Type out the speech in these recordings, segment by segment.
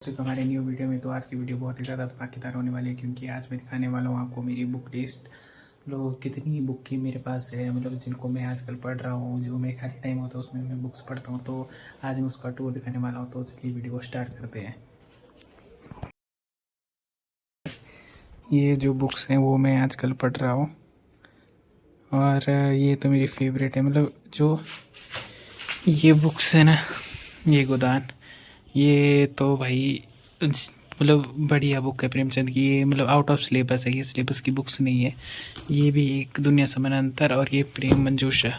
हमारे new video में। तो आज की वीडियो बहुत ही ज़्यादा धमाकेदार होने वाली है, क्योंकि आज मैं दिखाने वाला हूँ आपको मेरी बुक लिस्ट। कितनी बुक की मेरे पास है, जिनको मैं आजकल पढ़ रहा हूँ, जो मेरे खाली टाइम होता है उसमें मैं बुक्स पढ़ता हूँ। तो आज मैं उसका टूर दिखाने वाला हूँ। तो चलिए वीडियो को स्टार्ट करते हैं। ये जो बुक्स हैं वो मैं आजकल पढ़ रहा हूँ, और ये तो मेरी फेवरेट है। जो ये बुक्स है ना, ये गोदान, ये तो भाई बढ़िया बुक है प्रेमचंद की। ये आउट ऑफ सिलेबस है, ये सिलेबस की बुक्स नहीं है। ये भी एक दुनिया समानांतर और ये प्रेम मंजूषा।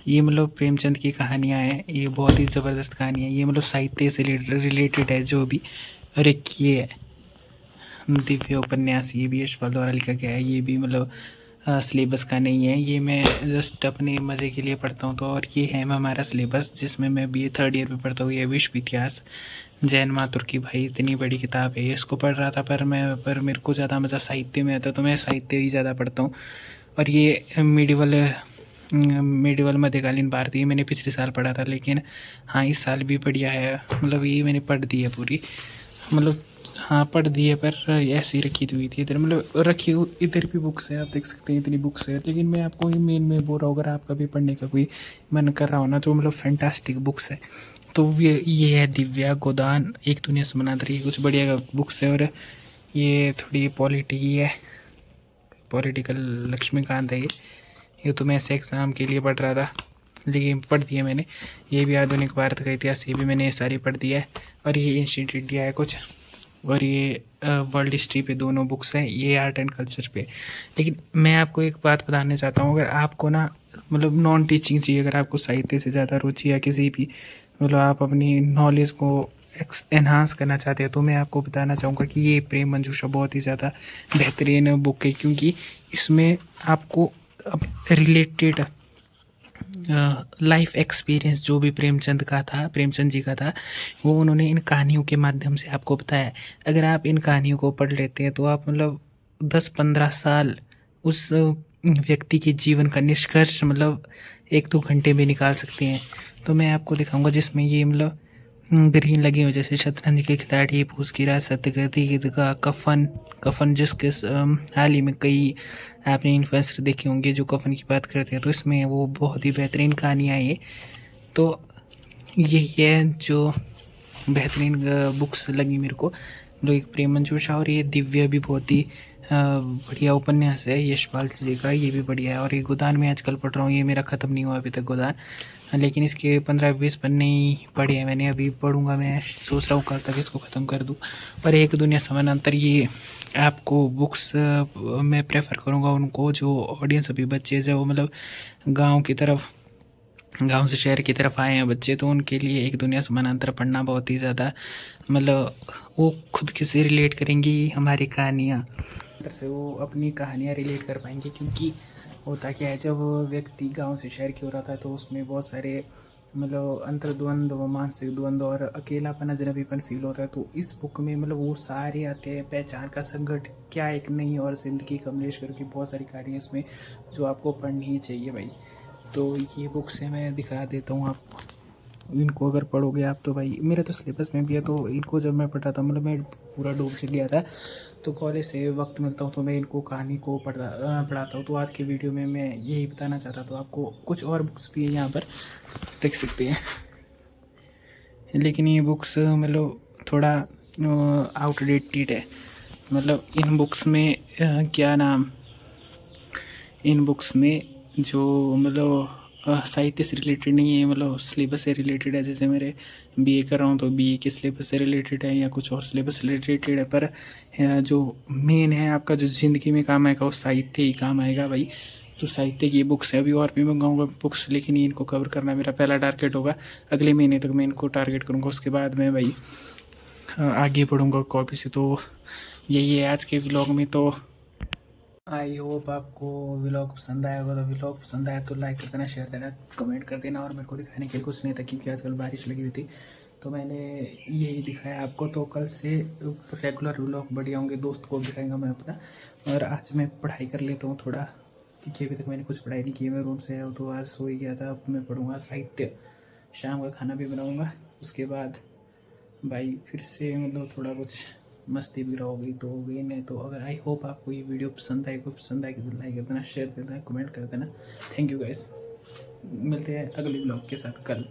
ये प्रेमचंद की कहानियाँ हैं। ये बहुत ही ज़बरदस्त कहानी है। ये साहित्य से रिलेटेड है जो भी। और एक ये है दिव्य उपन्यास, ये भी यशपाल द्वारा लिखा गया है। ये भी सिलेबस का नहीं है, ये मैं जस्ट अपने मज़े के लिए पढ़ता हूँ। तो और ये है हमारा सिलेबस, जिसमें मैं BA थर्ड ईयर में पढ़ता हूँ। ये विश्व इतिहास जैन माथुर की। भाई इतनी बड़ी किताब है, इसको पढ़ रहा था। पर मेरे को ज़्यादा मज़ा साहित्य में आता, तो मैं साहित्य ही ज़्यादा पढ़ता हूँ। और ये मेडिवल मध्यकालीन भारतीय मैंने पिछले साल पढ़ा था, लेकिन हाँ इस साल भी बढ़िया है। ये मैंने पढ़ दी है पूरी। हाँ पढ़ दी है, पर ऐसे ही रखी हुई थी इधर। रखी इधर भी बुक्स है, आप देख सकते हैं इतनी बुक्स है। लेकिन मैं आपको ही मेन में बोल रहा हूँ, अगर आपका भी पढ़ने का कोई मन कर रहा हो ना, तो फैंटास्टिक बुक्स है। तो ये है दिव्या, गोदान, एक दुनिया समानांतर, ये कुछ बढ़िया बुक्स है। और ये थोड़ी पॉलिटी की है, पॉलिटिकल लक्ष्मीकांत है ये तो मैं ऐसे एग्ज़ाम के लिए पढ़ रहा था, लेकिन पढ़ दिया मैंने। ये भी आधुनिक भारत का इतिहास, ये भी मैंने सारी पढ़ दिया है। और ये एंशिएंट इंडिया है कुछ, और ये वर्ल्ड हिस्ट्री पे दोनों बुक्स हैं। ये आर्ट एंड कल्चर पे। लेकिन मैं आपको एक बात बताना चाहता हूँ, अगर आपको ना नॉन टीचिंग चाहिए, अगर आपको साहित्य से ज़्यादा रुचि या किसी भी आप अपनी नॉलेज को एनहांस करना चाहते हैं, तो मैं आपको बताना चाहूँगा कि ये प्रेम मंजूषा बहुत ही ज़्यादा बेहतरीन बुक है, क्योंकि इसमें आपको रिलेटेड लाइफ एक्सपीरियंस जो भी प्रेमचंद जी का था, वो उन्होंने इन कहानियों के माध्यम से आपको बताया। अगर आप इन कहानियों को पढ़ लेते हैं, तो आप 10-15 साल उस व्यक्ति के जीवन का निष्कर्ष 1-2 घंटे में निकाल सकते हैं। तो मैं आपको दिखाऊंगा, जिसमें ये ग्रीन लगे हुए, जैसे शतरंज के खिलाड़ी, फूस की रात, सत्यगति का कफन। कफन जिसके हाल ही में कई आपने इन्फ्लुएंसर देखे होंगे जो कफन की बात करते हैं, तो इसमें वो बहुत ही बेहतरीन कहानियाँ हैं ये। तो यही है जो बेहतरीन बुक्स लगी मेरे को, एक प्रेम मंजूषा। और ये दिव्य भी बहुत ही बढ़िया उपन्यास है यशपाल जी का, ये भी बढ़िया है। और ये गोदान में आजकल पढ़ रहा हूँ, ये मेरा ख़त्म नहीं हुआ अभी तक गोदान, लेकिन इसके 15-20 पन्ने ही पढ़े हैं मैंने। अभी पढ़ूंगा, मैं सोच रहा हूँ कल तक इसको ख़त्म कर दूँ। पर एक दुनिया समानांतर, ये आपको बुक्स मैं प्रेफर करूँगा उनको जो ऑडियंस अभी बच्चे जो गांव से शहर की तरफ आए हैं बच्चे, तो उनके लिए एक दुनिया समानांतर पढ़ना बहुत ही ज़्यादा वो खुद से रिलेट करेंगी हमारी कहानियाँ, से वो अपनी कहानियाँ रिलेट कर पाएंगे। क्योंकि होता क्या है, जब व्यक्ति गांव से शहर की ओर आता है, तो उसमें बहुत सारे अंतर्द्वंद्व, मानसिक द्वंद्व और अकेलापन, अजनबीपन फील होता है। तो इस बुक में वो सारे आते हैं। पहचान का संकट, क्या एक नई और जिंदगी, कमलेश कर की बहुत सारी कहानियाँ इसमें जो आपको पढ़नी ही चाहिए भाई। तो ये बुक से मैं दिखा देता हूँ आपको, इनको अगर पढ़ोगे आप, तो भाई मेरे तो सिलेबस में भी है। तो इनको जब मैं पढ़ा था, मैं पूरा डूब से गया था। तो कॉलेज से वक्त मिलता हूँ तो मैं इनको कहानी को पढ़ाता हूँ। तो आज की वीडियो में मैं यही बताना चाहता था। तो आपको कुछ और बुक्स भी यहाँ पर देख सकते हैं, लेकिन ये बुक्स थोड़ा आउटडेटेड है। इन बुक्स में क्या नाम, इन बुक्स में जो साहित्य से रिलेटेड नहीं है, सिलेबस से रिलेटेड है। जैसे मेरे BA कर रहा हूँ, तो BA के सिलेबस से रिलेटेड है या कुछ और सिलेबस से रिलेटेड है। पर जो मेन है आपका, जो ज़िंदगी में काम आएगा, वो साहित्य ही काम आएगा भाई। तो साहित्य की बुक्स है। अभी और भी मंगाऊंगा बुक्स, लेकिन इनको कवर करना मेरा पहला टारगेट होगा। अगले महीने तक मैं इनको टारगेट करूँगा, उसके बाद मैं भाई आगे बढ़ूँगा कॉपी से। तो यही है आज के व्लॉग में। तो आई होप आपको व्लॉग पसंद आया होगा। तो व्लॉग पसंद आया तो लाइक कर देना, शेयर देना, कमेंट कर देना। और मेरे को दिखाने के लिए कुछ नहीं था, क्योंकि आजकल बारिश लगी हुई थी, तो मैंने यही दिखाया आपको। तो कल से रेगुलर व्लॉग बढ़िया होंगे, दोस्त को दिखाएंगा मैं अपना। और आज मैं पढ़ाई कर लेता हूँ थोड़ा, क्योंकि अभी तक मैंने कुछ पढ़ाई नहीं की। मैं रूम से आया हूँ, तो आज सो ही गया था। अब मैं पढ़ूँगा साहित्य, शाम का खाना भी बनाऊँगा, उसके बाद भाई फिर से मतलब थोड़ा कुछ मस्ती भी हो गई तो हो गई, नहीं तो अगर आई होप आपको ये वीडियो पसंद आई, कुछ पसंद आएगी तो लाइक कर देना, शेयर कर देना, कमेंट कर देना। थैंक यू गाइस, मिलते हैं अगले ब्लॉग के साथ कल।